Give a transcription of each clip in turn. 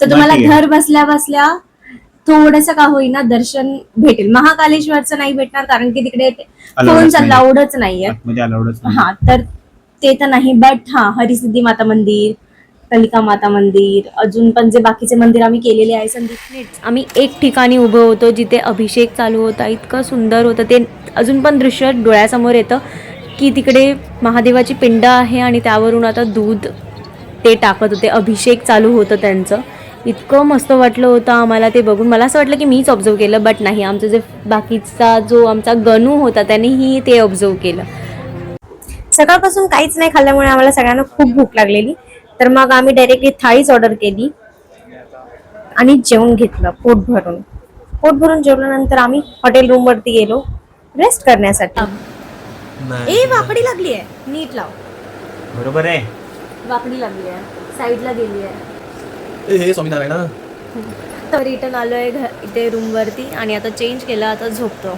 तर तुम्हाला घर बसल्या बसल्या थोडस का होईना दर्शन भेटेल. महाकालेश्वरचं नाही भेटणार कारण की तिकडे फोनच अलाउडच नाहीये. हा तर ते तर नाही, बट हा हरिसिद्धी माता मंदिर, कालिका माता मंदिर, अजून पण जे बाकीचे मंदिर आम्ही केलेले आहे संदीप. आम्ही एक ठिकाणी उभं होतो जिथे अभिषेक चालू होता. इतकं सुंदर होतं ते, अजून पण दृश्य डोळ्यासमोर येतं की तिकडे महादेवाची पिंड आहे आणि त्यावरून आता दूध ते टाकत होते, अभिषेक चालू होतं त्यांचं. इतकं मस्त वाटलं होतं आम्हाला ते बघून. मला असं वाटलं की मीच ऑब्झर्व केलं, बट नाही, आमचं जे बाकीचा जो आमचा गणू होता त्यानेही ते ऑब्झर्व केलं. सकाळपासून काहीच नाही खाल्ल्यामुळे आम्हाला सगळ्यांना खूप भूक लागलेली. तर मग आम्ही डायरेक्टली थाळीच ऑर्डर केली आणि जेवण घेतलं पोट भरून. पोट भरून जेवल्यानंतर आम्ही हॉटेल रूम वरती गेलो रेस्ट करण्यासाठी. ए वाकडी लागली आहे, नीट लाव. बरोबर आहे, वाकडी लागली आहे, साईडला गेली आहे. हे स्वामीनारायण. तर रिटर्न आलोय इथे रूम वरती आणि आता चेंज केलं, आता झोपतो,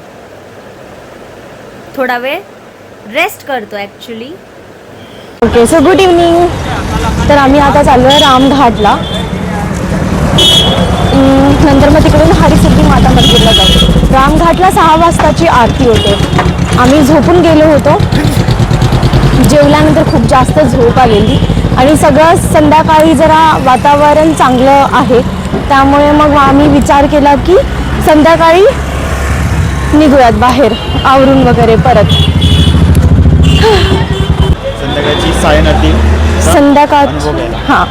थोडा वेळ रेस्ट करतो actually. Okay, so good evening. तर आम्ही आता चाललो आहे रामघाटला, नंतर मग तिकडून हरिसिद्धी माता मंदिरला जाऊ. रामघाटला 6 वाजताची आरती होते. आम्ही झोपून गेलो होतो, जेवल्यानंतर खूप जास्त झोप आलेली आणि सगळं संध्याकाळी जरा वातावरण चांगलं आहे त्यामुळे मग आम्ही विचार केला की संध्याकाळी निघूयात बाहेर आवरून वगैरे परत. संध्याकाळची सायनाती संध्याकाळ. हां,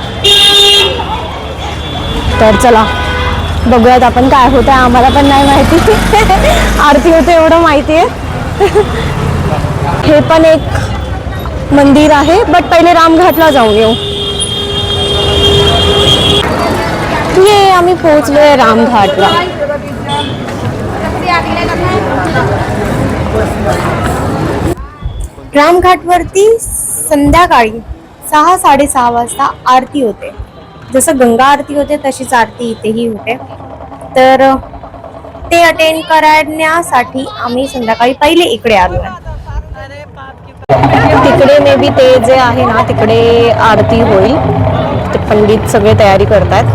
तर चला बघूयात आपण काय होतं. आम्हाला पण नाही माहिती, आरती होते एवढं माहिती आहे. हे पण एक मंदिर आहे, बट पहिले रामघाटला जाऊन येऊ. ये आम्ही पोहोचलोय रामघाटला. रामघाटवरती संध्याकाळी 6-6:30 वाजता आरती होते. जसं गंगा आरती होते तशीच आरती इथेही होते. तर ते अटेंड करण्यासाठी आम्ही संध्याकाळी पहिले इकडे आलो. तिकडे मे बी ते जे आहे ना तिकडे आरती होईल. ते पंडित सगळे तयारी करतात.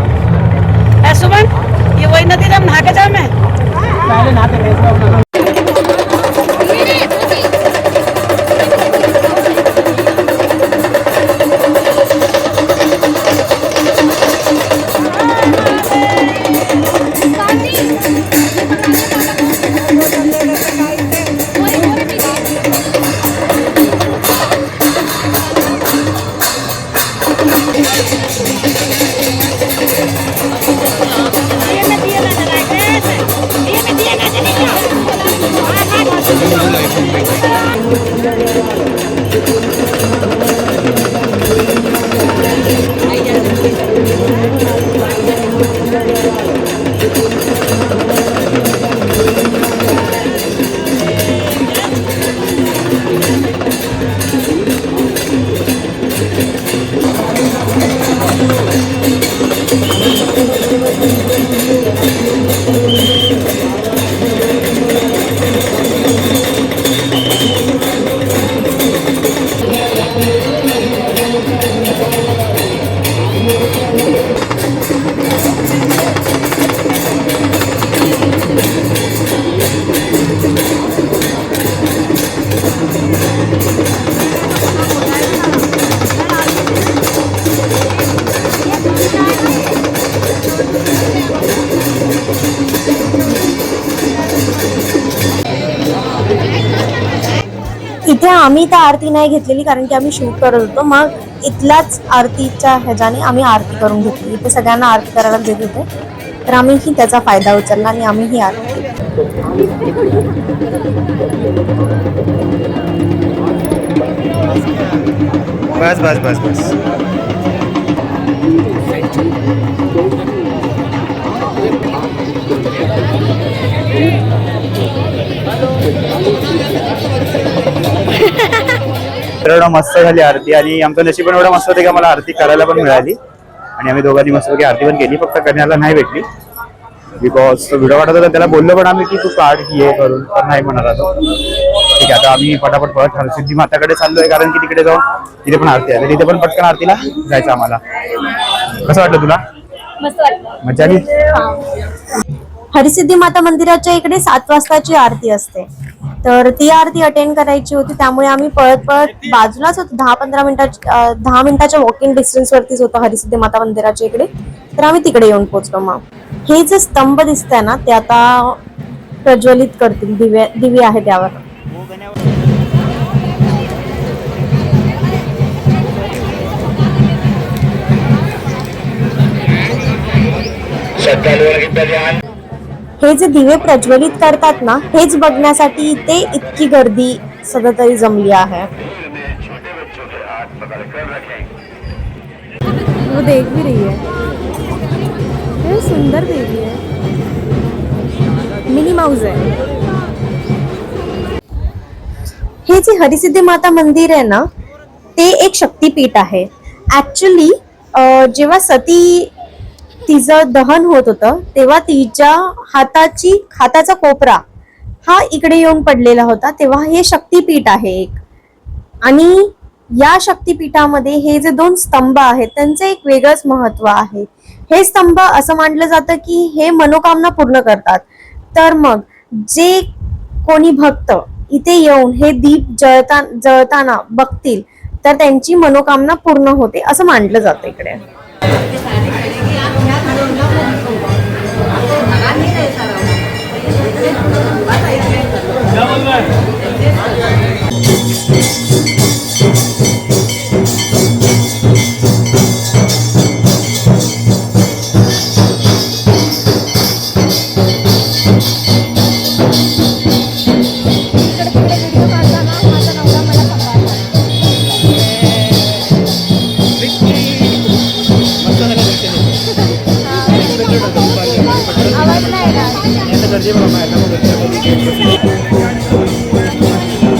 इथे आम्ही तर आरती नाही घेतलेली कारण की आम्ही शूट करत होतो. मग इथल्याच आरतीच्या ह्याच्याने आम्ही आरती करून घेतली. इथे सगळ्यांना आरती करायला देत होते तर आम्हीही त्याचा फायदा उचलला आणि आम्हीही आरती केली. बस बस बस बस. एवढं मस्त झाली आरती आणि आमचं नशीब पण एवढं मस्त होतं की आम्हाला आरती करायला पण मिळाली आणि आम्ही दोघांनी मस्त आरती पण केली. फक्त कन्याला नाही भेटली बिकॉज तो व्हिडिओ काढत होता. त्याला बोललो पण आम्ही की तू काढ ये करून, तर नाही म्हणाला तो. ठीक आहे, आता आम्ही पटापट परत हरसिद्धी माताकडे चाललोय कारण की तिकडे जाऊन तिथे पण आरती आहे. तिथे पण पटकन आरतीला जायचं आम्हाला. कसं वाटलं तुला? मस्त वाटलं. मजा आली. हरिसिद्धी माता मंदिराच्या इकडे 7 वाजताची आरती असते, तर ती आरती अटेंड करायची होती. त्यामुळे आम्ही पळत पळत बाजूलाच होतो, 10 मिनिटाच्या वॉकिंग डिस्टन्स वरतीच होतं हरिसिद्धी माता मंदिराच्या इकडे. तर आम्ही तिकडे येऊन पोहोचलो. मग हे जे स्तंभ दिसतंय ना, ते आता प्रज्वलित करतील, दिवे आहे त्यावर. हे जे दिवे प्रज्वलित करतात ना, हेच बघण्यासाठी इथे इतकी गर्दी सध्या तरी जमली आहे. वो देख भी रही है, ये सुंदर बेबी है, मिनी माउस है. हे जे हरिसिद्धी माता मंदिर आहे ना, ते एक शक्तीपीठ आहे. ऍक्च्युली जेव्हा सती तिचं दहन होत होतं, तेव्हा तिच्या हाताचा कोपरा हा इकडे येऊन पडलेला होता. तेव्हा हे शक्तीपीठ आहे एक. आणि या शक्तीपीठामध्ये हे जे 2 स्तंभ आहेत, त्यांचं एक वेगळंच महत्व आहे. हे स्तंभ असं मानलं जातं की हे मनोकामना पूर्ण करतात. तर मग जे कोणी भक्त इथे येऊन हे दीप जळताना बघतील, तर त्यांची मनोकामना पूर्ण होते असं मानलं जातं इकडे.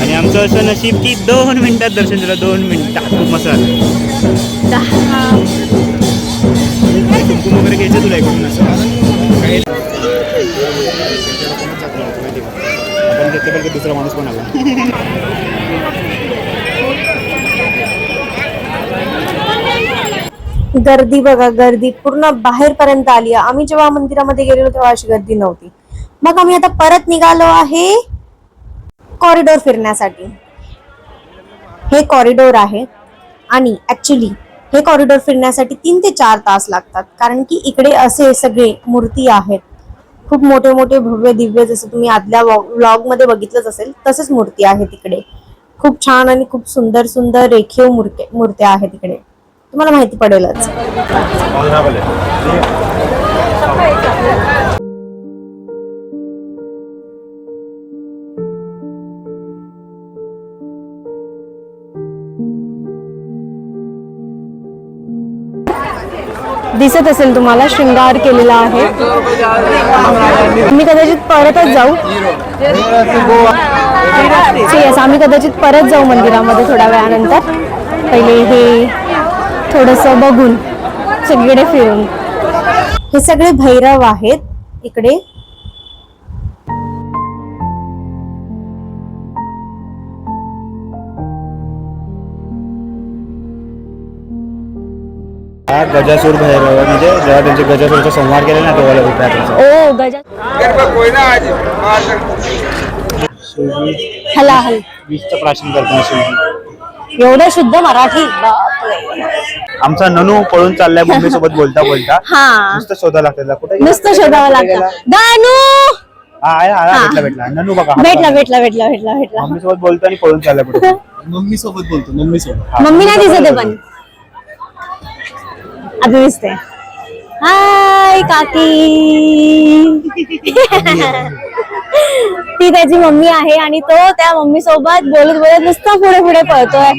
आणि आमचं असं नशीब की 2 मिनिटात दर्शन झालं. 2 मिनिटात. खूप मस्त झालं. कुंकुम वगैरे घ्यायचं तुला ऐकून असं आपण घेतलं पण दुसरा माणूस पण आला. गर्दी बघा, गर्दी पूर्ण बाहेरपर्यंत आली. आम्ही जेव्हा मंदिरामध्ये गेलेलो तेव्हा अशी गर्दी नव्हती. मग आम्ही आता परत निघालो आहे कॉरिडोर फिरण्यासाठी. हे कॉरिडोर आहे आणि ऍक्च्युली हे कॉरिडोर फिरण्यासाठी 3 ते 4 तास लागतात, कारण की इकडे असे सगळे मूर्ती आहेत, खूप मोठे मोठे भव्य दिव्य, जसं तुम्ही आदल्या व्लॉग मध्ये बघितलंच असेल तसंच मूर्ती आहेत इकडे. खूप छान आणि खूप सुंदर सुंदर रेखीव मूर्त्या आहेत इकडे, तुम्हाला माहिती पडेलच. दिसत असेल तुम्हाला शृंगार केलेला आहे. मी कदाचित परतच जाऊ. येस, आम्ही कदाचित परत जाऊ मंदिरामध्ये थोड्या वेळानंतर. पहिले हे थोडंसं बघून सगळीकडे फिरून. हे सगळे भैरव आहेत इकडे. गजासूर भैरव म्हणजे जेव्हा त्यांचे गजासूरचा संहार केला ना तेव्हा ओ गजा हला हल वीजचं प्राशन करताना शिवजी. एवढं शुद्ध मराठी. आमचा ननू पळून चाललाय मम्मी सोबत बोलता बोलता. हा, नुसतं शोधावं लागतं. कुठे नुसतं शोधावं लागतं. दानू भेटला ननू बघा. भेटला मम्मी सोबत बोलतो आणि पळून चालला पुढे. मम्मी सोबत बोलतो. मम्मी नाही दिसत आहे पण आता दिसते. हाय काकी. ती त्याची मम्मी आहे आणि तो त्या मम्मी सोबत बोलत बोलत नुसता पुढे पुढे पळतोय,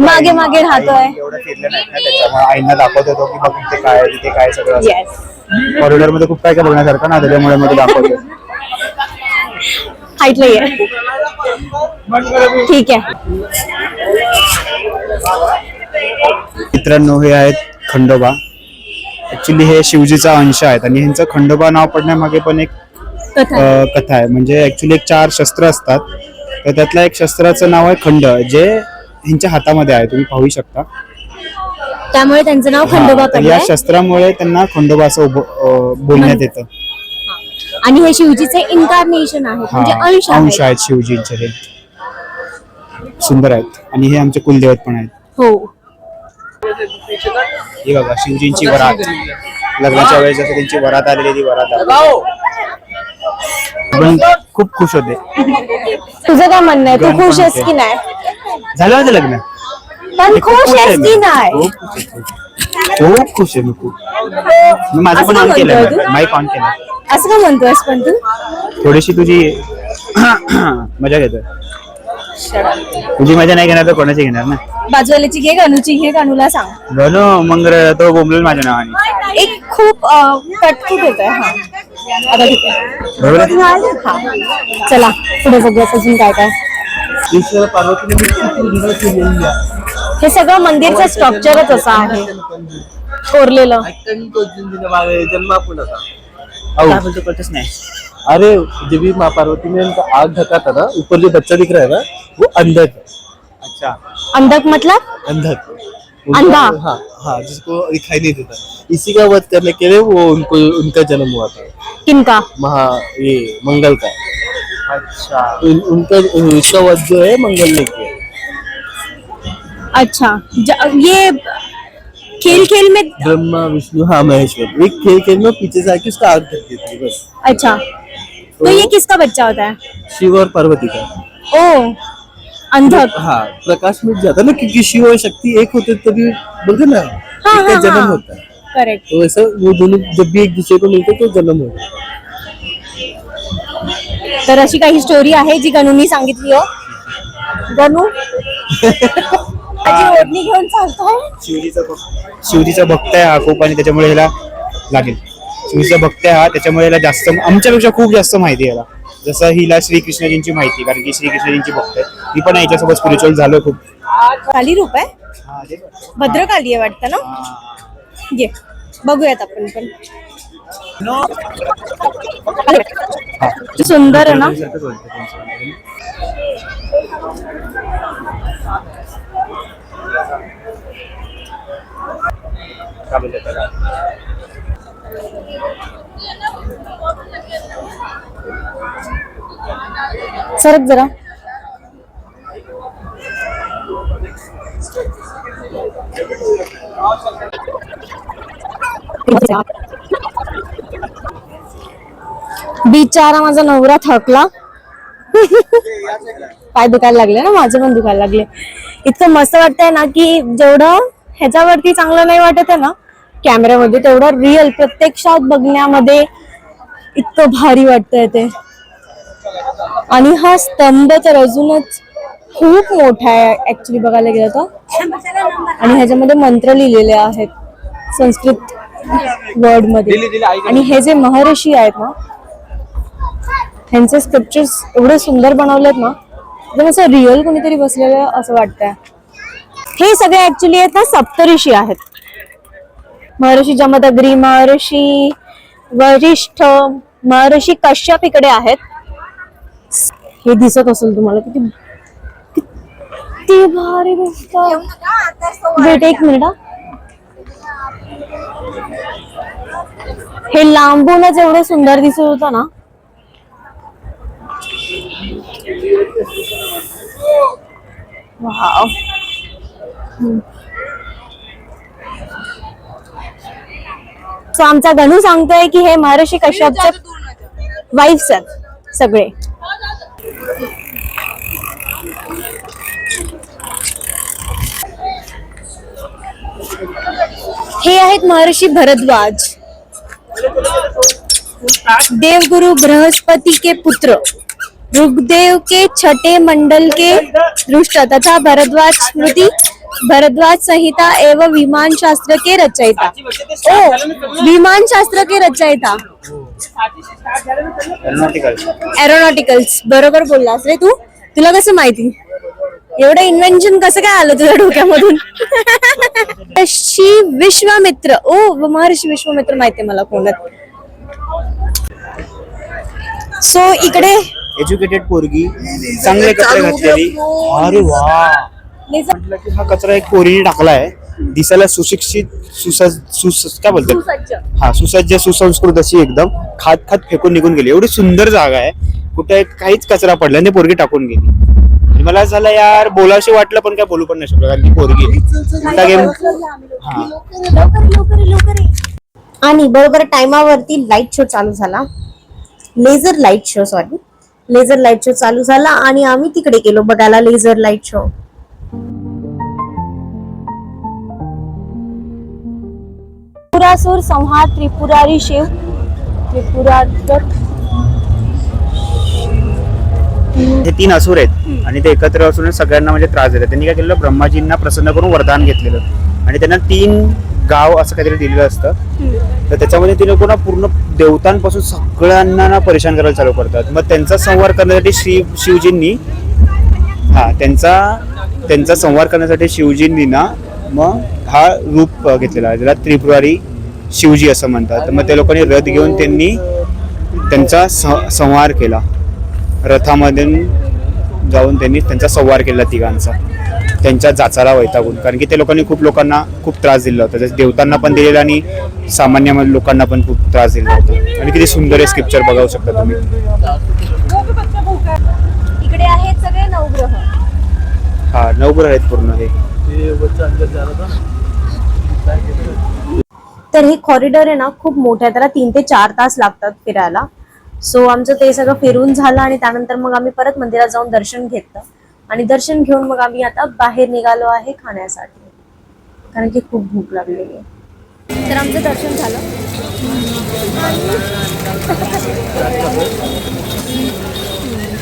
मागे मागे राहतोय. एवढं फिरलं नाही ना त्याच्यामुळे आईना दाखवत होतो की बघ इथे काय तिथे काय सगळं. कॉरिडॉर मध्ये खूप काय काय बघण्यासारखं ना, त्याच्यामुळे मध्ये दाखवतो. ऐकलंय ठीक आहे. मित्रांनो, हे आहेत खंडोबा. ऍक्च्युली हे शिवजीचा अंश आहेत आणि ह्यांचं खंडोबा नाव पडण्यामागे पण एक कथा आहे. म्हणजे ऍक्च्युली 4 शस्त्र असतात, तर त्यातल्या एक शस्त्राचं नाव आहे खंड, जे ह्यांच्या हातामध्ये आहे. तुम्ही पाहू शकता त्यामुळे त्यांचं नाव खंडोबा तर या पडलंय. शस्त्रामुळे त्यांना खंडोबा असं बोलण्यात येतं. आणि हे शिवजीचे इन्कार्नेशन आहेत, म्हणजे अंश अंश आहेत. आहेत शिवजींचे. हे सुंदर आहेत आणि हे आमचे कुलदैवत पण आहेत. हो. ही बघा शिवजींची वरात, लग्नाच्या वेळेस जसं त्यांची वरात आलेली ती वरात आहे. पण खूप खुश होते. तुझं काय म्हणणं आहे, तू गण खुश पण आहेस होते. की नाही? झालं माझं लग्न. पण मी खूप खुश आहेस आहे की मी. नाही? खूप खुश आहे मी खूप. मी माझं असं पण का ऑन म्हणतोय केलं, तू? माईक ऑन केलं. असं का म्हणतोयस पण तू? थोडीशी तुझी मजा घेतोय. तुझी मजा नाही घेणार तर कोणाची घेणार ना. बाजूवाल्याची घे, गणूची घे, गणूला सांग. बोलो मग तो बोंबलेल माझ्या नावाने. एक खूप कटकूट होत आहे. हा आता ठीक आहे. बरोबर आहे? हा चला पुढे बघूया अजून काय काय. हे सगळं मंदिरचं स्ट्रक्चरच असं आहे कोरलेलं. नाही. अरे जब भी माँ पार्वती ने उनका आग ढका था ना, ऊपर जो बच्चा दिख रहा है ना, वो अंधक है। अच्छा. अंधक मतलब अंधक अंधा? हाँ हाँ, जिसको दिखाई नहीं देता, इसी का वध करने के लिए वो उनका जन्म हुआ था। किनका? ये मंगल का। अच्छा. उनका उसका वध जो है मंगल ने किया। अच्छा ये खेल खेल में. ब्रह्मा विष्णु हाँ महेश्वर, एक खेल खेल में पीछे से आके उसका आग ढक देती है बस। अच्छा तो ये किसका बच्चा होता है? शिव और पार्वती का। ओ अंधक. हाँ, प्रकाश मिट जाता ना, क्योंकि शिव और शक्ति एक होते तभी बोलते ना हाँ, एक का हाँ, जन्म हाँ. होता है। करेक्ट. तो ऐसा वो दोनों जब भी एक दूसरे को मिलते तो जन्म होता है। तर अशी काही स्टोरी आहे जी गणूनी सांगितली. हो गणू माझी ओढणी घेऊन चालतोय. शिवजीचा भक्त आहे हा खूप, आणि त्याच्यामुळे ह्याला लागेल. शिवजीचा भक्त आहे हा, त्याच्यामुळे ह्याला जास्त, आमच्यापेक्षा खूप जास्त माहिती आहे याला. जसं हिला श्रीकृष्णजींची माहिती, कारण की श्रीकृष्णजींची भक्त आहे. मी पण याच्यासोबत स्पिरिच्युअल झालो खूप. काली रूप आहे, भद्रकाली आहे वाटतं ना. ये बघूयात आपण पण. सुंदर आहे ना. सरक जरा. बिचारा माझा नवरा थकला. पाय दुखायला लागले ना, माझे पण दुखायला लागले. इतकं मस्त वाटतंय ना की जेवढं ह्याच्यावरती चांगलं नाही वाटत आहे ना कॅमेऱ्यामध्ये, तेवढं रिअल प्रत्यक्षात बघण्यामध्ये इतकं भारी वाटतंय ते. आणि हा स्तंभ तर अजूनच खूप मोठा आहे ऍक्च्युली बघायला गेलं तर. आणि ह्याच्यामध्ये मंत्र लिहिलेले आहेत संस्कृत वर्ड मध्ये. आणि हे जे महर्षी आहेत ना, ह्यांचे स्क्रिप्चर्स एवढे सुंदर बनवलेत ना, एकदम असं रिअल कोणीतरी बसलेलं असं वाटतंय. हे सगळे ऍक्च्युली आहेत ना सप्तऋषी आहेत. महर्षी जमदग्नी, महर्षी वरिष्ठ, महर्षी कश्यप इकडे आहेत. हे दिसत असेल तुम्हाला किती किती भारी दिसत. वेट एक मिनिट. हे लांबूनच एवढं सुंदर दिसत होतं ना. वाव. सो आमचा गणू सांगतोय की हे महर्षी कश्यपचे वाईफ्स आहेत सगळे. हे आहेत महर्षी भरद्वाज, देवगुरु बृहस्पति के पुत्र, ऋग्वेद के छठे मंडल के दृष्ट तथा भरद्वाज स्मृति, भरद्वाज संहिता एवं विमान शास्त्र के रचयिता. ओ विमान शास्त्र के रचयिता. एरोनॉटिकल्स. बरोबर बोललास रे तू. तुला कसं माहिती? एवढं इन्व्हेन्शन कसं काय आलं तुझ्या डोक्यामधून? महर्षी विश्वामित्र. ओ महर्षी विश्वामित्र माहितीये मला कोण आहेत. सो इकडे एज्युकेटेड पोरगी, चांगले कपडे घातलेली. अरे वा. म्हटलं की हा कचरा एक पोरीने टाकलाय दिसायला सुशिक्षित काय बोलतात, सुसज्ज. हा सुसज्ज सुसंस्कृत अशी एकदम खात खात फेकून निघून गेली. एवढी सुंदर जागा आहे, कुठे काहीच कचरा पडला नाही, पोरगी टाकून गेली. आणि मला झालं यार बोलावशी वाटलं पण काय बोलू पण नाही शकलो कारण की पोरगी गेम. आणि बरोबर टायमावरती लाईट शो चालू झाला, लेझर लाईट शो चालू झाला आणि आम्ही तिकडे गेलो बघायला लेझर लाईट शो. त्रिपुरासुर संहार त्रिपुरारी शिव हे 3 असुर आहेत आणि ते एकत्र असून सगळ्यांना म्हणजे त्रास देतात. त्यांनी काय केलेलं, ब्रह्माजींना प्रसन्न करून वरदान घेतलेलं आणि त्यांना 3 गाव असं काहीतरी दिलेलं असतं. तर त्याच्यामध्ये ते लोक ना पूर्ण देवतांपासून सगळ्यांना परेशान करायला चालू करतात. मग त्यांचा संहार करण्यासाठी शिवजींनी त्यांचा संहार करण्यासाठी शिवजींनी ना मग हा रूप घेतलेला आहे, ज्याला त्रिपुरारी शिवजी असं म्हणतात. तर मग त्या लोकांनी रथ घेऊन त्यांनी त्यांचा संहार केला, रथामधून जाऊन त्यांनी त्यांचा संहार केला तिघांचा, त्यांच्या जाचाला वैतागून. कारण की त्या लोकांनी खूप लोकांना खूप त्रास दिला होता, जसं देवतांना पण दिलेला आणि सामान्य लोकांना पण खूप त्रास दिला होता. आणि किती सुंदर आहे स्क्रिप्चर बघू शकता तुम्ही. इकडे आहेत सगळे नवग्रह. हा 9 ग्रह आहेत पूर्ण हे. तर हे कॉरिडॉर आहे ना खूप मोठं आहे, त्याला 3 ते 4 तास लागतात फिरायला. सो आमचं ते सगळं फिरून झालं आणि त्यानंतर मग आम्ही परत मंदिरात जाऊन दर्शन घेतलं आणि दर्शन घेऊन मग आम्ही आता बाहेर निघालो आहे खाण्यासाठी, कारण की खूप भूक लागलेली आहे. तर आमचं दर्शन झालं.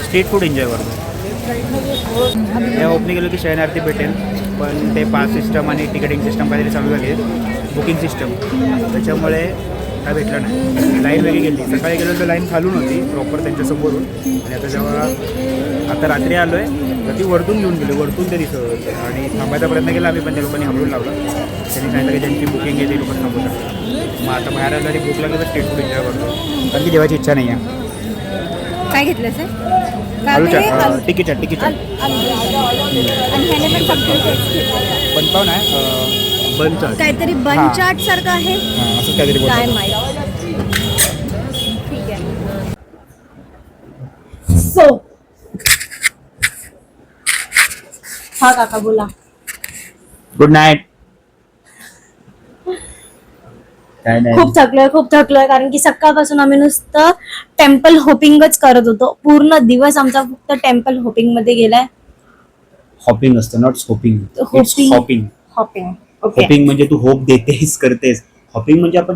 स्ट्रीट फूड एन्जॉय करतो. या ओपनिंग गेलो की शयन आरती भेटेल, पण ते पास सिस्टम आणि तिकीटिंग सिस्टम काहीतरी चालू झाली आहे, बुकिंग सिस्टम, त्याच्यामुळे काय भेटलं नाही. लाईन वेगळी गेली. सकाळी गेलो तर लाईन खालून होती प्रॉपर त्यांच्यासमोरून, आणि आता जेव्हा आता रात्री आलो आहे तर ती वरतून घेऊन गेली, वरतून ते दिसत होते आणि थांबायचा प्रयत्न केला आम्ही, पण त्या लोकांनी हांबरून लावला. त्यांनी सांगितलं की ज्यांची बुकिंग आहे ते लोक थांबू शकतात. मग आता बाहेर आलं आणि भूक लागली तर स्ट्रीट फूड एन्जॉय करतो, कारण की देवाची इच्छा नाही आहे. काय घेतलं सर? तिकीट बनपाव नाही, बनचाट काहीतरी बन चाट सारखं आहे, असं काहीतरी काय बोलतात. माहिती. ठीक आहे. सो हा काका बोला. Good night. काय नाही, खूप थकलोय कारण की सकाळपासून आम्ही नुसतं टेम्पल होपिंगच करत होतो. पूर्ण दिवस आमचा फक्त टेम्पल होपिंग मध्ये गेलाय. हॉपिंग असतं, not scoping. Hopping. Hopping. Hopping. Okay hopping म्हणजे तू होप देतेस करतेस, हॉपिंग म्हणजे आपण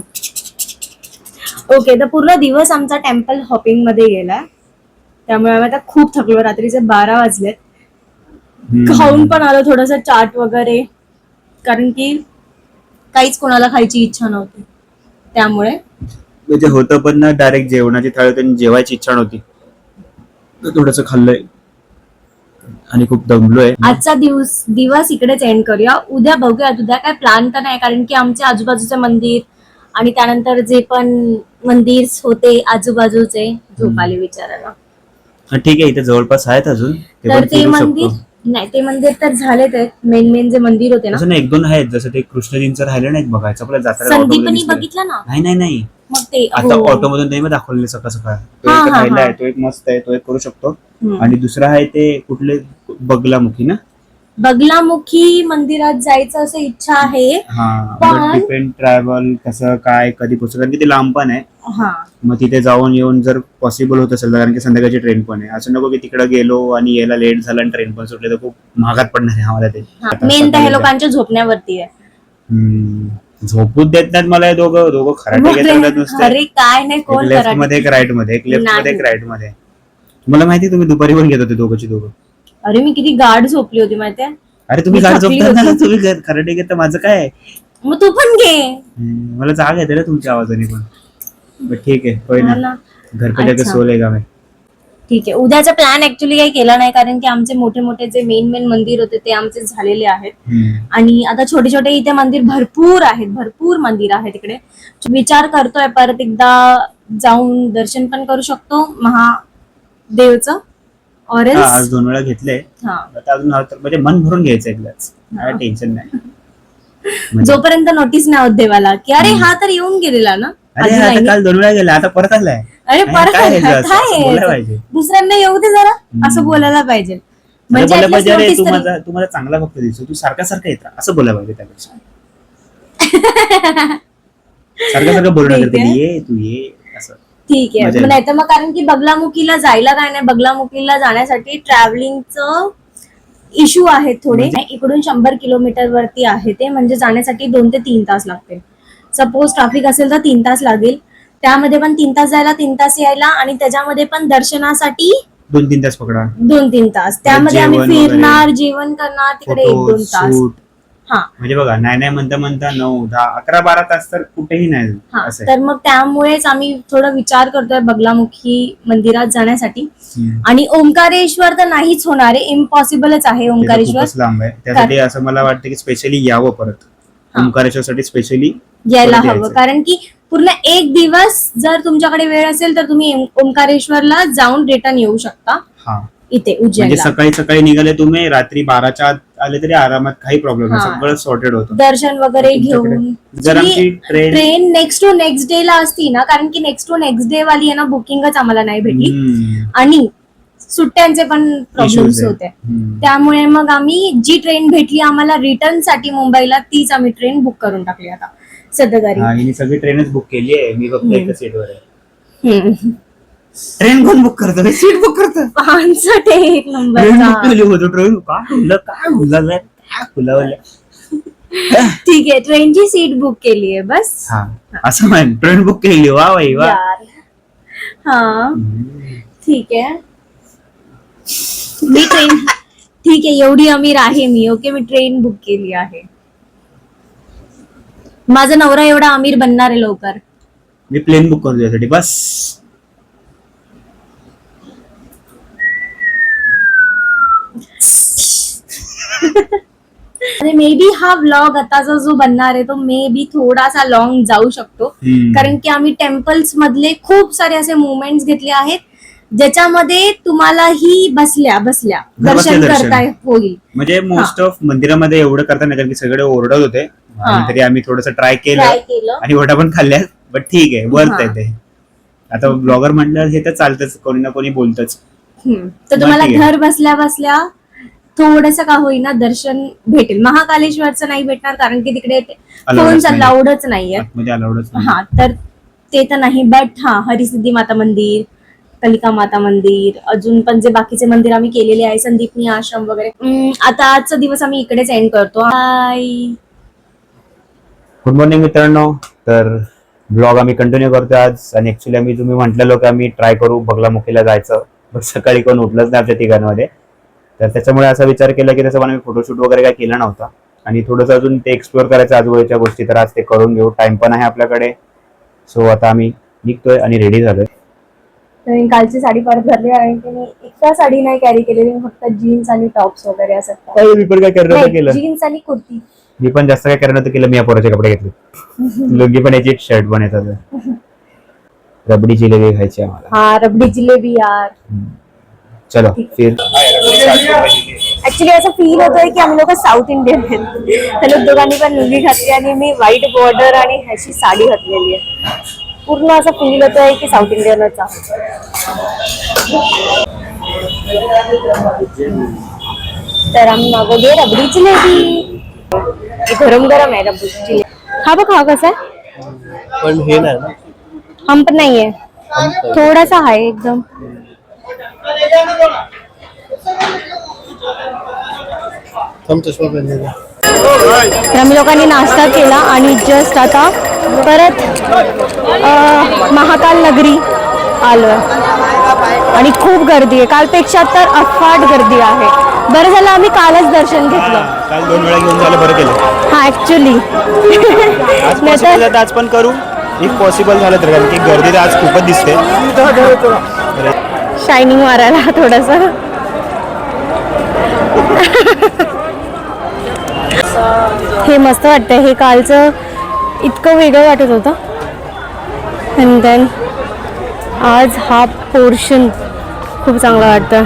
ओके. तर पूर्ण दिवस आमचा टेम्पल हॉपिंग मध्ये गेलाय, त्यामुळे आम्ही आता खूप थकलो. रात्रीचे 12 वाजलेत. खाऊन पण आलो थोडस चाट वगैरे, कारण की काहीच कोणाला खायची इच्छा नव्हती, त्यामुळे म्हणजे होतं पण ना, डायरेक्ट जेवणाची थाळी होती आणि जेवायची इच्छा नव्हती, थोडस खाल्लंय आणि खूप दमलोय. आजचा दिवस इकडेच एंड करूया. उद्या बघूयात. उद्या काय प्लॅन तर नाही, कारण की आमचे आजूबाजूचे मंदिर आणि त्यानंतर जे पण मंदिर होते आजूबाजूचे, झोप आली विचारायला. ठीक आहे, इथे जवळपास आहेत अजून, तर ते मंदिर नाही, ते मंदिर तर झालेच आहेत. मेन जे मंदिर होते ना, असं 1-2 आहेत, जसं ते कृष्णजींचं राहिलं नाही बघायचं आपल्या जात्रा. संदीपनी बघितलं ना. नाही मग ते आता ऑटो मधून ते दाखवलेले सकाळ सकाळ. तो एक राहिला आहे, तो एक मस्त आहे, तो एक करू शकतो. आणि दुसरा आहे ते कुठले बगलामुखी ना, बगलामुखी मंदिरात जायचं असं इच्छा आहे. डिपेंड ट्रॅव्हल कसं काय कधी पोहोचत, कारण की ते लांब पण आहे. मग तिथे जाऊन येऊन जर पॉसिबल होत असेल, कारण की संध्याकाळची ट्रेन पण आहे. असं नको की तिकडे गेलो आणि यायला लेट झाला आणि ट्रेन पण सुटली तर खूप महागात पडणार आहे आम्हाला ते. मेन तर हे लोकांच्या झोपण्यावरती आहे. झोपूच देत नाहीत मला हे दोघं खराटे घेतात नुसते. अरे काय नाही, कोण लेफ्ट मध्ये एक राईट मध्ये, एक लेफ्ट मध्ये एक राईट मध्ये. तुम्हाला माहिती तुम्ही दुपारी पण घेत होते दोघं. अरे मी किती गाढ झोपली होती माहितीये. अरे तुम्ही गाड झोपता ना, तुम्ही खराटे घेता, माझं काय. मग तू पण घे. मला जाग येते ना तुमच्या आवाजाने पण. ठीक आहे, कोई ना, घर पे जाके सो लेगा मैं. ठीक आहे. उद्याचा प्लॅन ऍक्च्युली काही केला नाही, कारण की आमचे मोठे जे मेन मंदिर होते ते आमचे झालेले आहेत. आणि आता छोटे इथे मंदिर भरपूर मंदिर आहेत इकडे. विचार करतोय परत एकदा जाऊन दर्शन पण करू शकतो महादेवचं. आज 2 वेळा घेतले, आता अजून म्हणजे मन भरून घ्यायचं एकदाच, काय टेन्शन नाही. जोपर्यंत नोटीस नाही होत देवाला की अरे हा तर येऊन गेलेला ना, अरे अजून आता नाही. काल 2 वेळा गेला, आता परत आलाय. अरे परत काय हे आला, असं- काय असं आहे? बोलायला पाहिजे. दुसऱ्यांना येऊ दे जरा, असं बोलायला पाहिजे. म्हणजे बोलायला at least पाहिजे, अरे notice तू तरी- माझा चांगला भक्त दिसतो, तू सारखा सारखा येत राहा, असं बोलायला पाहिजे त्यापेक्षा. सारखं बोलणं ठीक करते, आहे. ये तू ये असं. ठीक आहे. मजा मग येईल. नाही तर मग कारण की बगलामुखीला जायला काय नाही, बगलामुखीला जाण्यासाठी ट्रॅव्हलिंगचं इश्यू आहेत थोडे. इकडून 100 किलोमीटर वरती आहे ते, म्हणजे जाण्यासाठी 2 ते 3 तास लागते. सपोज ट्रॅफिक असेल तर 3 तास लागेल, त्यामध्ये पण 3 तास जायला 3 तास यायला, आणि त्याच्यामध्ये पण दर्शनासाठी 2-3 तास पकडा. 2-3 तास. त्यामध्ये आम्ही जेवण वगैरे, फिरणार, जेवण करणार तिकडे 1-2 तास. शूट, हा म्हणजे बघा नाही म्हणता 9, 10, 11-12 तास तर कुठेही नाही हा. असं आहे. तर मग त्यामुळेच आम्ही थोडं विचार करतोय बगलामुखी मंदिरात जाण्यासाठी. आणि ओंकारेश्वर तर नाहीच होणार आहे, इम्पॉसिबलच आहे ते तर ओंकारेश्वर. खूपच लांब आहे, त्यासाठी असं मला वाटतं की स्पेशली यावं परत ओंकारेश्वरसाठी, स्पेशली यायला परत हवं. यायचं. कारण की पूर्ण एक दिवस जर तुमच्याकडे वेळ असेल तर तुम्ही ओंकारेश्वरला जाऊन रिटर्न येऊ शकता हा, इथे म्हणजे उज्जैनला. सकाळी निघाले तुम्ही, रात्री 12च्या आत आले तरी आरामात, काही प्रॉब्लेम नाही, हा. सगळं सॉर्टेड होतं. दर्शन वगैरे तुमच्याकडे घेऊन जर आमची train next to next day ला असती ना, कारण की नेक्स्ट टू नेक्स्ट डे वाली आहे ना, बुकिंगच आम्हाला नाही भेटली आणि सुट्ट्यांचे पण प्रॉब्लेम्स होते. त्यामुळे मग आम्ही जी ट्रेन भेटली आम्हाला रिटर्न साठी मुंबईला, तीच आम्ही ट्रेन बुक करून टाकली आता सध्या तरी. हिने सगळी ट्रेनच बुक केली आहे, मी फक्त एका सीटवर आहे. हम्म. ट्रेन कोण बुक करतो? सीट बुक करतो. 5 एक ट्रेन नंबरचा. बुक केली होती, ट्रेन काय फुलावलं. ठीक आहे, ट्रेनची सीट बुक केली आहे बस. हा, असं म्हण, ट्रेन बुक केली, वा बाई वा. यार. हा ठीक आहे. मी ट्रेन, ठीक आहे, एवढी अमीर आहे मी. ओके, मी ट्रेन बुक केली आहे. माझा नवरा एवढा अमीर बनणार आहे लवकर. मी प्लेन बुक करतो यासाठी बस. मे बी हा व्लॉग आताचा जो बनणार आहे तो मे बी थोडासा लॉंग जाऊ शकतो, कारण की आम्ही टेम्पल्स मधले खूप सारे असे मुवमेंट्स घेतले आहेत ज्याच्यामध्ये तुम्हालाही बसल्या दर्शन करता होईल. म्हणजे मोस्ट ऑफ मंदिरामध्ये एवढं करता नाही, कारण की सगळे ओरडत होते, तरी आम्ही थोडस ट्राय केलं आणि वडा पण खाल्ल्या. बट ठीक आहे, वर्थ आहे ते. आता ब्लॉगर म्हटलं हे तर चालतच, कोणी ना कोणी बोलतच. तर तुम्हाला घर बसल्या थोडस का होईना दर्शन भेटेल. महाकालेश्वरचं नाही भेटणार कारण की तिकडे फोन्स अलाउडच नाहीये. हा, तर ते तर नाही. बट हा, हरिसिद्धी माता मंदिर, कलिका माता मंदिर, अजून पण जे बाकीचे मंदिर आम्ही केलेले आहे, संदीपनी आश्रम वगैरे. आता आजचा दिवस आम्ही इकडेच एंड करतो. बाय. गुड मॉर्निंग मित्रांनो. तर ब्लॉग आम्ही कंटिन्यू करतो आज, आणि ऍक्च्युली आम्ही तुम्ही म्हटलेलो की आम्ही ट्राय करू बगलामुखीला जायचं, बट सकाळी कोण उठलंच नाही आमच्या तिघांमध्ये. तर त्याच्यामुळे असा विचार केला की त्याचा आम्ही फोटोशूट वगैरे काय केला नव्हता, आणि थोडंसं अजून ते एक्सप्लोअर करायचं आजूबाजूच्या गोष्टी, तर आज ते करून घेऊ. टाइम पण आहे आपल्याकडे. सो आता आम्ही निघतोय आणि रेडी झालोय. कालची साडी परत घातली आहे की मी एका साडी नाही कॅरी केलेली, फक्त जीन्स आणि टॉप्स वगैरे असं. मी पण काय करणार केलं, जीन्स आणि कुर्ती. मी पण जास्त काय करणार केलं, मी या पोराचे कपडे घेतले, लुंगी पण याची, शर्ट पण येतात. रबडी जिलेबी खायची आम्हाला. हा, रबडी जिलेबी यार. चलो फिर. ऍक्च्युली असं फील होतोय की आम्ही लोक साऊथ इंडियन आहेत. त्या लोक दोघांनी पण लुंगी घातली आणि मी व्हाईट बॉर्डर आणि ह्याची साडी घातलेली आहे. पूर्ण असं फील होतोय की साऊथ इंडियनच आहे. तर आम्ही मागवली रबडी जिलेबी. गरम गरम आहे रबडी जिलेबी. हा बघ, हा कसा आहे, पण हे नाही ना, हम पण नाहीये, थोडासा आहे एकदम. चष्मा पहनलेला. तर आम्ही लोकांनी नाश्ता केला आणि जस्ट आता परत महाकाल नगरी आलोय, आणि खूप गर्दी आहे. कालपेक्षा तर अफाट गर्दी आहे. बरं झालं आम्ही कालच दर्शन घेतलं. काल 2 वेळा घेऊन झालं, बरं केलं. हा, ऍक्च्युली आज पण करू, इफ पॉसिबल झालं तर, कारण की गर्दी तर आज खूपच दिसते. शायनिंग मारायला थोडस. हे मस्त वाटतंय. हे कालचं इतकं वेगळं वाटत होतं, आणि देन आज हा पोर्शन खूप चांगला वाटतं.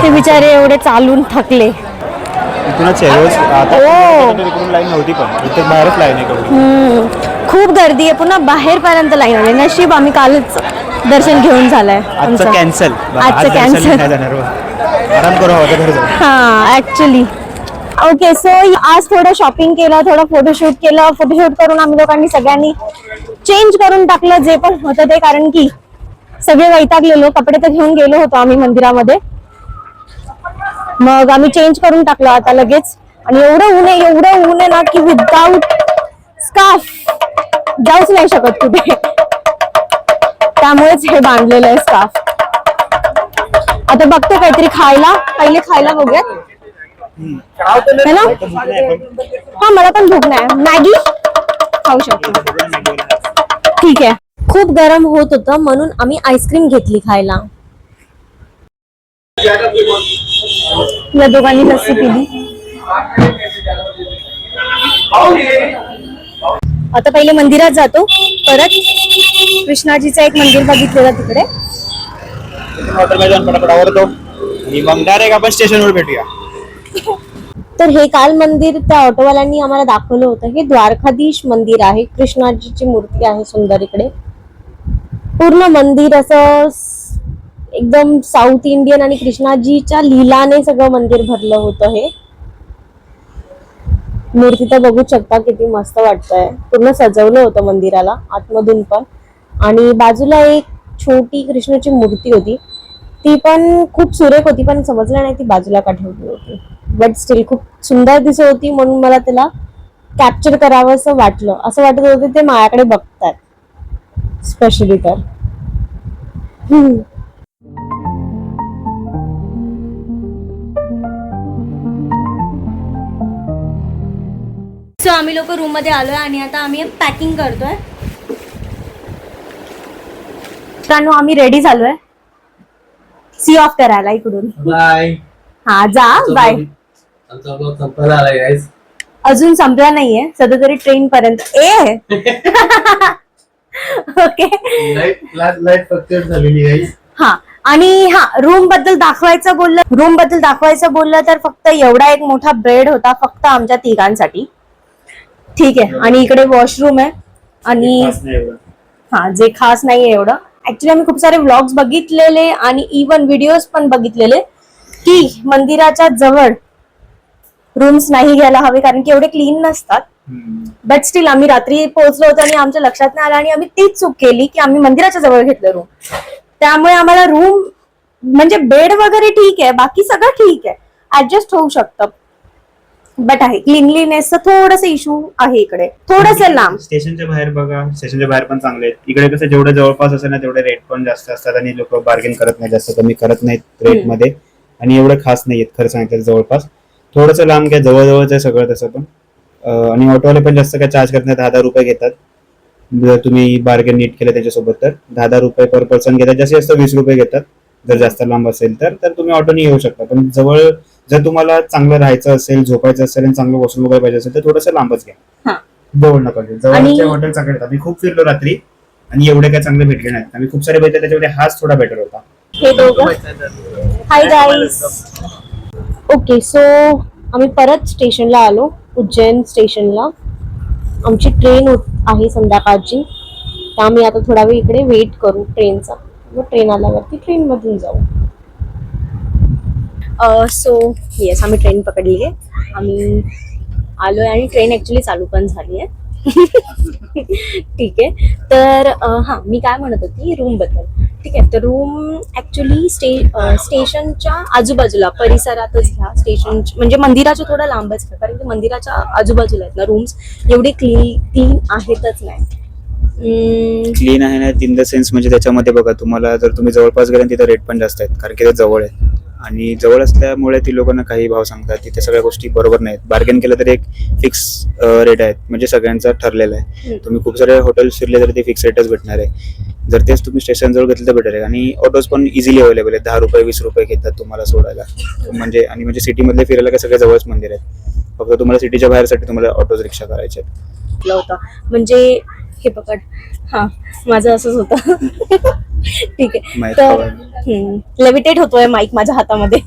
हे बिचारे एवढे चालून थकले, इथूनच आहे रोज. आता ओ. तिकडून लाईन नव्हती पण इथे बाहेरच लाईन आहे कवडी. खूप गर्दी आहे, पुन्हा बाहेरपर्यंत लाईन आहे. नशीब आम्ही कालच दर्शन घेऊन झालंय आजचं कॅन्सल. आजचं कॅन्सल. आराम करू हवं घरी जाऊ. हा ऍक्च्युली ओके. सो आज थोडं शॉपिंग केलं, थोडं फोटोशूट केलं. फोटोशूट करून आम्ही लोकांनी सगळ्यांनी चेंज करून टाकलं जे पण होतं ते, कारण की सगळे वैतागलेलो. कपडे तर घेऊन गेलो होतो आम्ही मंदिरामध्ये, मग आम्ही चेंज करून टाकलं आता लगेच. आणि एवढं ऊन आहे ना की विदाऊट स्कार्फ जाऊच नाही शकत कुठे, त्यामुळेच हे बांधलेलं आहे स्कार्फ. आता बघतो काहीतरी खायला, पहिले खायला बघूयात है ना. हा मला पण भूक नाही, मॅगी खाऊ शकतो. ठीक आहे. खूप गरम होत होतं म्हणून आम्ही आईस्क्रीम घेतली खायला. या दोघांनी लस्सी पिली. आता पहिले मंदिरात जातो, परत कृष्णाजीचं एक मंदिर बघितलेलं तिकडे. हॉटेलमध्ये जाऊन पटापट आवरतो आणि मग डायरेक्ट आपण स्टेशनवर भेटूया. तर हे काल मंदिर त्या ऑटोवाल्यांनी आम्हाला दाखवलं होतं. हे द्वारकाधीश मंदिर आहे, कृष्णाजीची मूर्ती आहे सुंदर इकडे. पूर्ण मंदिर असं एकदम साऊथ इंडियन आणि कृष्णाजीच्या लीलाने सगळं मंदिर भरलं होतं. हे मूर्ती तर बघू शकता किती मस्त वाटतंय. पूर्ण सजवलं होतं मंदिराला आतमधून पण. आणि बाजूला एक छोटी कृष्णाची मूर्ती होती, ती पण खूप सुरेख होती, पण समजलं नाही ती बाजूला का ठेवली होती. बट स्टील खूप सुंदर दिसत होती, म्हणून मला त्याला कॅप्चर करावं असं वाटलं. असं वाटत होतं ते माझ्याकडे बघतात स्पेशली. तर सो आम्ही लोक रूम मध्ये आलोय आणि आता आम्ही पॅकिंग करतोय. मित्रांनो आम्ही रेडी झालोय सी ऑफ करायला इकडून. बाय. हा जा बाय. आमचा ब्लॉग संपायला आलाय गाईस. अजून संपला नाहीये, सध्या तरी ट्रेन पर्यंत. ओके लाईट फ्रक्चर झालेली आहे. हा. आणि हा रूम बद्दल दाखवायचं बोललं तर फक्त एवढा एक मोठा बेड होता फक्त आमच्या तिघांसाठी. ठीक आहे. आणि इकडे वॉशरूम आहे आणि हा जे खास नाहीये एवढं. ऍक्च्युली आम्ही खूप सारे व्लॉग्स बघितलेले आणि इवन व्हिडिओज पण बघितलेले की मंदिराच्या जवळ रूम्स नाही घ्यायला हवे, कारण की एवढे क्लीन नसतात. बट स्टील आम्ही रात्री पोहोचलो होतो आणि आमच्या लक्षात नाही आलं आणि आम्ही तीच चूक केली की आम्ही मंदिराच्या जवळ घेतलं रूम. त्यामुळे आम्हाला रूम म्हणजे बेड वगैरे ठीक आहे, बाकी सगळं ठीक आहे, ऍडजस्ट होऊ शकतं. बट आहे क्लिनलीनेसचा थोडासा इश्यू आहे इकडे, थोडंसं लांब. स्टेशनच्या बाहेर बघा, स्टेशनच्या बाहेर पण चांगले आहेत. इकडे कसं जेवढं जवळपास असेल ना तेवढे रेट पण जास्त असतात आणि लोक बार्गेन करत नाही, जास्त कमी करत नाहीत रेट मध्ये. आणि एवढं खास नाहीयेत खरं सांगितलं. जवळपास थोडंसं लांब काय जवळजवळच आहे सगळं तसं पण. आणि ऑटोवाले पण जास्त काय चार्ज करत नाही, 10 रुपये घेतात जर तुम्ही बार्गेन नीट केलं त्याच्यासोबत. तर 10 रुपये पर पर्सन घेतात, जास्तीत जास्त 20 रुपये घेतात जर जास्त लांब असेल तर. तर तुम्ही ऑटोने येऊ शकता. पण जवळ जर तुम्हाला चांगलं राहायचं असेल, झोपायचं असेल आणि चांगलं वॉशरूम वगैरे पाहिजे असेल तर थोडंसं लांबच घ्या, जवळ नका घेऊ. जवळच्या हॉटेल चांगले आहेत. आम्ही खूप फिरलो रात्री आणि एवढे काय चांगले भेटले नाहीत. आम्ही खूप सारे भेटले, त्याच्यामध्ये हाच थोडा बेटर होता. हे दोघं हाय गाईस. ओके. सो आम्ही परत स्टेशनला आलो, उज्जैन स्टेशनला. आमची ट्रेन आहे संध्याकाळची, तर आम्ही आता थोडा वेळ इकडे वेट करू ट्रेनचा. मग ट्रेन आल्यावरती ट्रेन मधून जाऊ. सो येस आम्ही ट्रेन पकडली आहे, आम्ही आलोय आणि ट्रेन ऍक्च्युली चालू पण झाली आहे. ठीक आहे. तर हा मी काय म्हणत होती रूम बद्दल. ठीक आहे. तर रूम ऍक्च्युली स्टेशनच्या आजूबाजूला परिसरातच घ्या. स्टेशन म्हणजे मंदिराच्या थोडं लांबच घ्या, कारण की मंदिराच्या आजूबाजूला आहेत ना रूम्स, एवढे क्लीन आहेतच नाही. क्लीन आहे ना इन द सेन्स म्हणजे त्याच्यामध्ये बघा तुम्हाला जर तुम्ही जवळपास गेले तिथे रेट पण जास्त आहेत, कारण की ते जवळ आहे. आणि जवळ असल्यामुळे ती लोकांना काही भाव सांगतात, तिथे सगळ्या गोष्टी बरोबर नाहीत. बार्गेन केलं तर एक फिक्स रेट आहेत, म्हणजे सगळ्यांचा ठरलेला आहे. तुम्ही खूप सारे हॉटेल्स फिरले तर ते फिक्स रेटच भेटणार आहे. जर तेच तुम्ही स्टेशन जवळ घेतलं तर बेटर आहे. आणि ऑटोज पण इझिली अवेलेबल आहेत, 10 रुपये 20 रुपये घेतात तुम्हाला सोडायला. म्हणजे आणि म्हणजे सिटीमधले फिरायला काय सगळे जवळच मंदिर आहेत, फक्त तुम्हाला सिटीच्या बाहेरसाठी तुम्हाला ऑटोज रिक्षा करायचे आहेत. म्हणजे हे पकड. हा माझं असंच होतं. ठीक आहे. तर लेविटेट होतोय माईक माझ्या हातामध्ये.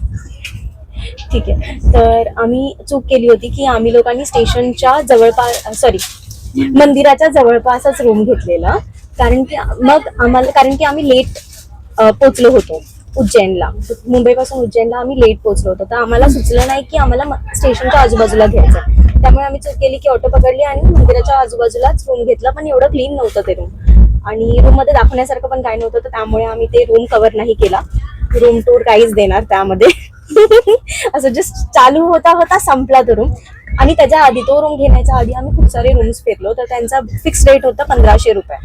ठीक आहे. तर आम्ही चूक केली होती की आम्ही लोकांनी स्टेशनच्या जवळपास मंदिराच्या जवळपासच रूम घेतलेला, कारण की आम्ही लेट पोचलो होतो उज्जैनला. मुंबईपासून उज्जैनला आम्ही लेट पोचलो होतो, तर आम्हाला सुचलं नाही की आम्हाला स्टेशनच्या आजूबाजूला घ्यायचं. त्यामुळे आम्ही चूक केली की ऑटो पकडली आणि मंदिराच्या आजूबाजूलाच रूम घेतला. पण एवढं क्लीन नव्हतं ते रूम आणि रूम मध्ये दाखवण्यासारखं पण काय नव्हतं, तर त्यामुळे आम्ही ते रूम कव्हर नाही केला. रूम टूर काहीच देणार त्यामध्ये. असं जस्ट चालू होता संपला तो रूम. आणि त्याच्या आधी तो रूम घेण्याच्या आधी आम्ही खूप सारे रूम्स फिरलो, तर त्यांचा फिक्स रेट होता 1500 रुपये.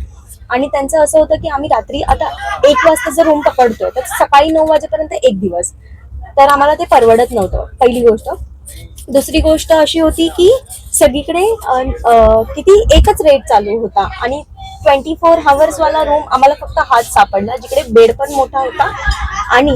आणि त्यांचं असं होतं की आम्ही रात्री आता 1 वाजता जर रूम पकडतोय तर सकाळी 9 वाजेपर्यंत 1 दिवस, तर आम्हाला ते परवडत नव्हतं, पहिली गोष्ट. दुसरी गोष्ट अशी होती की सगळीकडे किती एकच रेट चालू होता आणि 24 hours वाला रूम आम्हाला फक्त हाच सापडला, जिकडे बेड पण मोठा होता आणि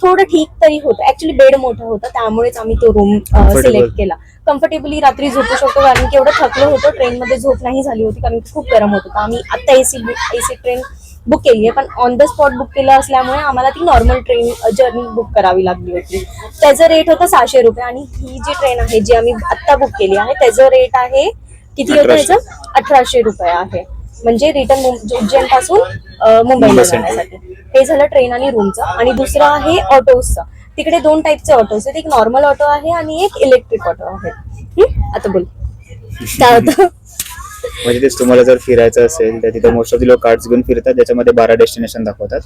थोडं ठीक तरी होतं. ऍक्च्युली बेड मोठा होता, त्यामुळेच आम्ही तो रूम सिलेक्ट केला. कम्फर्टेबली रात्री झोपू शकतो, कारण की एवढं थकलो होतो. ट्रेनमध्ये झोप नाही झाली होती कारण की खूप गरम होत होतं. आम्ही आता एसी ट्रेन बुक केली आहे, पण ऑन द स्पॉट बुक केलं असल्यामुळे आम्हाला ती नॉर्मल ट्रेन जर्नी बुक करावी लागली होती. त्याचं रेट होतं 600 रुपये आणि ही जी ट्रेन आहे जी आम्ही आत्ता बुक केली आहे त्याचं रेट आहे किती होतं याचं? 1800 रुपये आहे. म्हणजे रिटर्न उज्जैन पासून मुंबईला जाण्यासाठी. हे झालं ट्रेन आणि रूमचं. आणि दुसरं आहे ऑटोजचं. तिकडे 2 टाईपचे ऑटोज आहेत, एक नॉर्मल ऑटो आहे आणि एक इलेक्ट्रिक ऑटो आहे. आता बोल काय होतं. म्हणजे तेच, तुम्हाला जर फिरायचं असेल तर तिथे मोस्ट ऑफ द लोक कार्ड्स घेऊन फिरतात, ज्याच्यामध्ये 12 डेस्टिनेशन दाखवतात.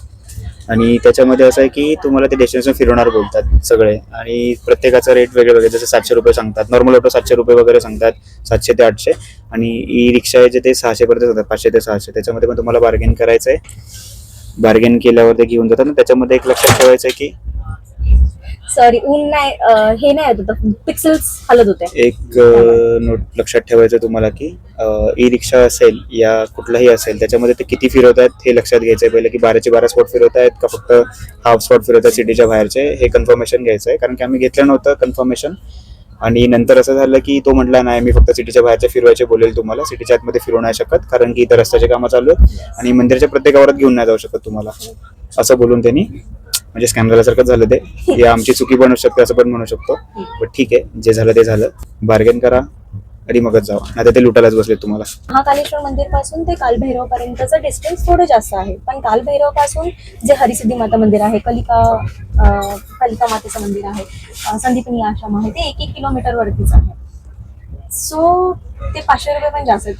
आणि त्याच्यामध्ये असं आहे की तुम्हाला ते डेस्टिनेशन फिरवणार बोलतात सगळे, आणि प्रत्येकाचा रेट वेगळे वेगळे. जसं 700 रुपये सांगतात, नॉर्मल ऑटो 700 रुपये वगैरे सांगतात, 700 ते 800. आणि ई रिक्षा आहे जे ते 600 पर्यंत सांगतात, 500 ते 600. त्याच्यामध्ये पण तुम्हाला बार्गेन करायचं आहे. बार्गेन केल्यावर ते घेऊन जातात. त्याच्यामध्ये एक लक्षात ठेवायचं आहे की सॉरी ऊन नाही, हे नाही होत होतं, पिक्सेल्स हलत होते. एक नोट लक्षात ठेवायचं तुम्हाला की ई रिक्षा असेल या कुठलाही असेल, त्याच्यामध्ये ते किती फिरवत आहेत हे लक्षात घ्यायचं आहे पहिले, की 12चे 12 स्पॉट फिरवत आहेत का फक्त हाफ स्पॉट फिरवत आहेत सिटीच्या बाहेरचे, हे कन्फर्मेशन घ्यायचं आहे. कारण की आम्ही घेतलं नव्हतं कन्फर्मेशन, आणि नंतर असं झालं की तो म्हटला नाही मी फक्त सिटीच्या बाहेरच्या फिरवायचे बोलेल तुम्हाला, सिटीच्या आतमध्ये फिरवू नाही शकत कारण की इथं रस्त्याचे कामं चालू आहेत आणि मंदिराच्या प्रत्येक गावात घेऊन नाही जाऊ शकत तुम्हाला, असं बोलून त्यांनी म्हणजे स्कॅम झाल्यासारखंच झालं ते. ही आमची चुकी बनू शकते असं पण म्हणू शकतो. पण ठीक आहे, जे झालं ते झालं. बार्गेन करा आणि मगच जावा, नाही तर ते लुटायलाच बसले तुम्हाला. महाकालेश्वर मंदिर पासून ते कालभैरव पर्यंतचं डिस्टन्स थोडं जास्त आहे, पण कालभैरव पासून जे हरिसिद्धी माता मंदिर आहे, कलिका मातेचं मंदिर आहे, संदीपनी आश्रम आहे, ते 1-1 किलोमीटर वरतीच आहे. सो ते 500 रुपये पण जास्त आहेत.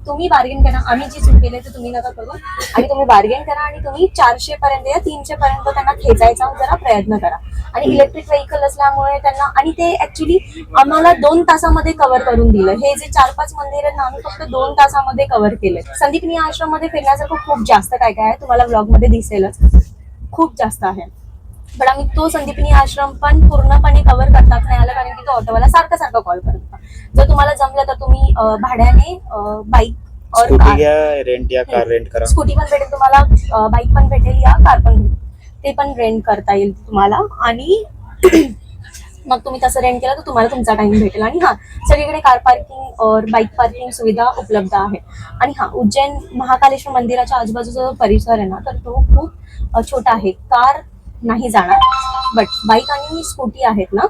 तुम्ही बार्गेन करा. आम्ही जी चूक केली तर तुम्ही नका करू, आणि तुम्ही बार्गेन करा आणि तुम्ही 400 पर्यंत या 300 पर्यंत त्यांना खेचायचा जरा प्रयत्न करा. आणि इलेक्ट्रिक व्हेकल असल्यामुळे त्यांना, आणि ते ऍक्च्युली आम्हाला 2 तासामध्ये कव्हर करून दिलं. हे जे 4-5 मंदिर आहेत ना, आम्ही फक्त 2 तासामध्ये कव्हर केले. संदीपनी आश्रम मध्ये फिरण्यासारखं खूप जास्त काय काय आहे, तुम्हाला ब्लॉग मध्ये दिसेलच, खूप जास्त आहे. पण आम्ही तो संदीपनी आश्रम पण पूर्णपणे कव्हर करतात नाही आलं, कारण की तो ऑटोवाला सारखं कॉल करतो. जर तुम्हाला जमलं तर तुम्ही भाड्याने बाईक और कार रेंट या कार रेंट करा. स्कूटी पण भेटेल तुम्हाला, बाईक पण भेटेल या कार पण भेटेल, ते पण रेंट करता येईल तुम्हाला. आणि मग तुम्ही तसं रेंट केलं तर तुम्हाला तुमचा टाइम भेटेल. आणि हा, सगळीकडे कार पार्किंग और बाईक पार्किंग सुविधा उपलब्ध आहे. आणि हा, उज्जैन महाकालेश्वर मंदिराच्या आजूबाजूचा जो परिसर आहे ना, तर तो खूप छोटा आहे. कार नाही जाणार, बट बाईक आणि स्कूटी आहेत ना,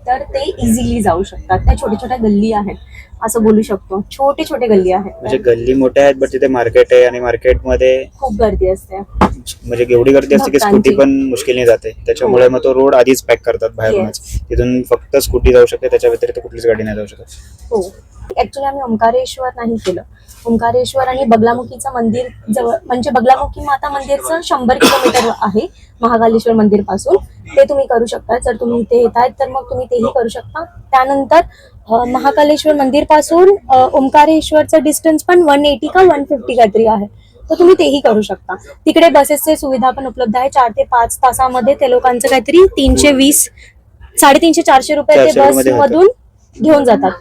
तर ते इझिली जाऊ शकतात. त्या छोट्या छोट्या गल्ली आहेत असं बोलू शकतो, छोटे छोटे गल्ली आहेत. म्हणजे गल्ली मोठ्या आहेत, बट तिथे मार्केट आहे आणि मार्केटमध्ये खूप गर्दी असते. म्हणजे एवढी गर्दी असते की स्कूटी पण मुश्किलने जाते. त्याच्यामुळे मग तो रोड आधीच पॅक करतात बाहेरूनच. तिथून फक्त स्कूटी जाऊ शकते, त्याच्या व्यतिरिक्त कुठलीच गाडी नाही जाऊ शकत. हो, ऍक्च्युली आम्ही ओंकारेश्वर नाही केलं. ओंकारेश्वर आणि बगलामुखीचं मंदिर जवळ, म्हणजे बगलामुखी माता मंदिरचं 100 किलोमीटर आहे महाकालेश्वर मंदिर पासून. ते तुम्ही करू शकता. जर तुम्ही इथे येत आहेत तर मग तुम्ही तेही करू शकता. त्यानंतर महाकालेश्वर मंदिर पासून ओंकारेश्वरचं डिस्टन्स पण 180 का 150 काहीतरी आहे, तर तुम्ही तेही करू शकता. तिकडे बसेसची सुविधा पण उपलब्ध आहे. 4 ते 5 तासामध्ये ते लोकांचं काहीतरी 320, 350-400 रुपये ते बस मधून घेऊन जातात.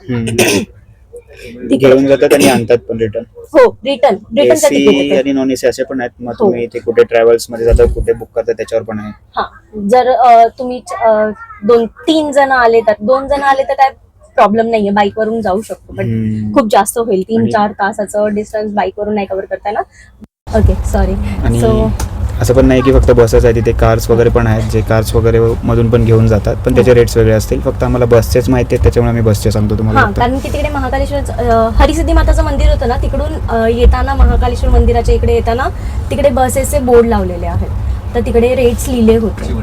घेऊन जातात आणि आणतात पण रिटर्न. हो, रिटर्न एसी आणि नॉन एसी असे पण आहेत. मग तुम्ही ते कुठे ट्रॅव्हल्स मध्ये जाता, कुठे बुक करता, त्याच्यावर पण आहे. हा, जर तुम्ही 2-3 जण आले तर 2 जण आले तर काय प्रॉब्लेम नाहीये, बाईक वरून जाऊ शकतो. पण खूप जास्त होईल, 3-4 तासाचं डिस्टन्स बाईक वरून नाही कव्हर करता ना. Okay, sorry. सो असं पण नाही की फक्त बसेस आहेत, तिथे कार्स वगैरे पण आहेत, जे कार्स वगैरे मधून पण घेऊन जातात, पण त्याचे रेट्स वेगळे असतील. फक्त आम्हाला बसचेच माहिती आहेत, त्याच्यामुळे आम्ही बसचे सांगतो तुम्हाला हा, फक्त. कारण की तिकडे महाकालेश्वर हरिसिद्धी माताचं मंदिर होतं ना, तिकडून येताना महाकालेश्वर मंदिराच्या इकडे येताना तिकडे बसेसचे बोर्ड लावलेले आहेत, तर तिकडे रेट्स लिहिले होते,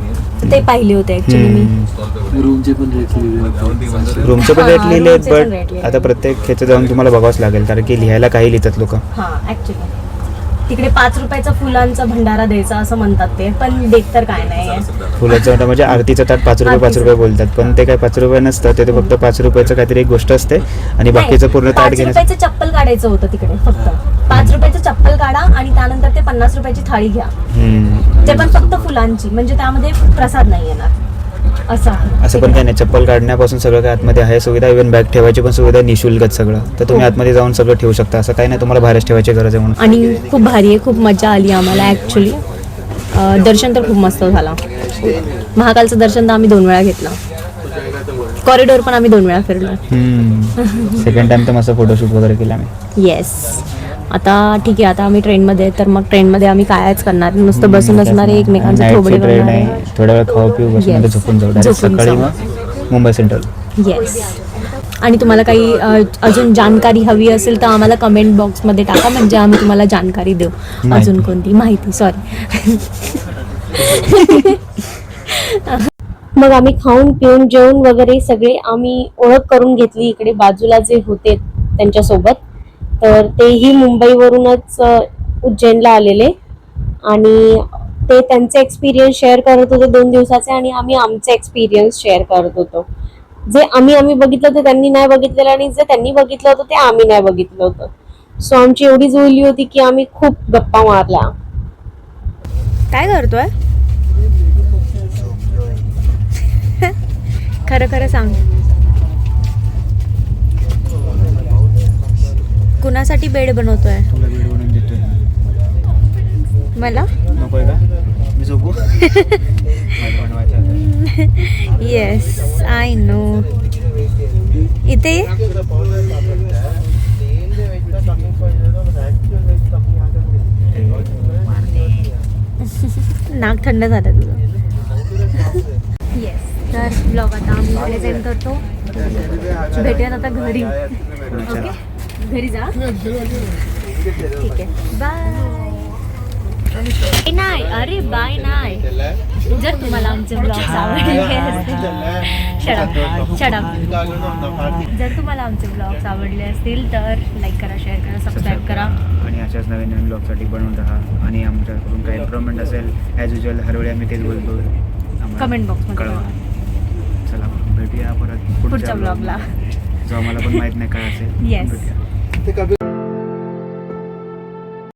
तर ते पाहिले होते ऍक्च्युली मी. रूमचे पण रेट लिहिले. रूमचे पण रेट हा, लिहिले आहेत, रूमचे पण rate बट लिहिले. आता प्रत्येक ह्याचं जाऊन तुम्हाला बघावंच लागेल, कारण की लिहायला काही लिहितात लोक. हा ऍक्च्युली तिकडे 5 रुपयाचा फुलांचा भंडारा द्यायचा असं म्हणतात ते, पण देत तर काय नाही. फुलाचं म्हणजे आरतीचं ताट 5 रुपये बोलतात, पण ते काय 5 रुपये नसतं, ते फक्त 5 रुपयाचं काहीतरी एक गोष्ट असते आणि बाकीचं पूर्ण ताट 5 घेण्याचं. रुपयाचं चप्पल काढायचं होतं तिकडे, फक्त 5 रुपयाचं चप्पल काढा आणि त्यानंतर ते 50 रुपयाची थाळी घ्या, ते पण फक्त फुलांची, म्हणजे त्यामध्ये प्रसाद नाही येणार असं आहे. असं पण काही नाही, चप्पल काढण्यापासून सगळं काय आतमध्ये आहे सुविधा, इव्हन बॅग ठेवायची पण सुविधा निशुल्कच सगळं, तर तुम्ही आतमध्ये जाऊन सगळं ठेवू शकता, असं काही नाही तुम्हाला बाहेरच ठेवायची गरज आहे म्हणून. आणि खूप भारी आहे, खूप मजा आली आम्हाला ॲक्च्युली. दर्शन तर खूप मस्त झाला. महाकालचं दर्शन तर आम्ही 2 वेळा घेतलं, कॉरिडॉर पण आम्ही 2 वेळा फिरलो. सेकंड टाइम तर मस्त फोटोशूट वगैरे केला आम्ही. येस. आता ठीक आहे, आता आम्ही ट्रेनमध्ये, तर मग ट्रेनमध्ये आम्ही कायच करणार, नुसतं बसून असणार आहे, एकमेकांचे Night ची थोबडे ट्रेन बनणार आहे, आहे. थोड्या वेळ खाऊ पिऊ बसून Yes. झोपून जाऊ direct झोपून सकाळी जाऊ. मग मुंबई सेंट्रल. येस. आणि तुम्हाला काही अजून जानकारी हवी असेल तर आम्हाला कमेंट बॉक्समध्ये टाका, म्हणजे आम्ही तुम्हाला जानकारी देऊ, माहिती. अजून कोणती माहिती. सॉरी. मग आम्ही खाऊन पिऊन जेवण वगैरे सगळे आम्ही ओळख करून घेतली इकडे बाजूला जे होते त्यांच्यासोबत, तर तेही मुंबईवरूनच उज्जैनला आलेले, आणि ते त्यांचे एक्सपिरियन्स शेअर करत होते 2 दिवसाचे, आणि आम्ही आमचे एक्सपिरियन्स शेअर करत होतो. जे आम्ही बघितलं ते त्यांनी नाही बघितलेलं, आणि जे त्यांनी बघितलं होतं ते आम्ही नाही बघितलं होतं. सो आमची एवढी जुळली होती की आम्ही खूप गप्पा मारल्या. काय करतोय? खरं खरं सांग, कुणासाठी बेड बनवतोय? तुला व्हिडिओ बनवून देतोय. मला? नकोय का मी झोपू? मला बनवायचं आहे. Yes, I know. इथे ये. नाक थंड झालं तुझं. येस, तर ब्लॉग आता आम्ही इकडे सेंड करतो. भेटूयात आता घरी. ओके, घरी जा. ठीक आहे, बाय. नाही, अरे बाय नाही. जर तुम्हाला आमचे ब्लॉग्स आवडले असतील, जर तुम्हाला आमचे ब्लॉग्स आवडले असतील तर लाईक करा, शेअर करा, सबस्क्राईब करा, आणि अशाच नवीन नवीन ब्लॉगसाठी बनवून राहा. आणि आमच्याकडून काही इम्प्रूव्हमेंट असेल ॲज युजल हर वेळी आम्ही तेच बोलतो, आम्हाला कमेंट बॉक्समध्ये कळवा. चला मग भेटूया परत पुढच्या ब्लॉगला. जो आम्हाला पण माहित नाही काय असेल. येस. भेटूया.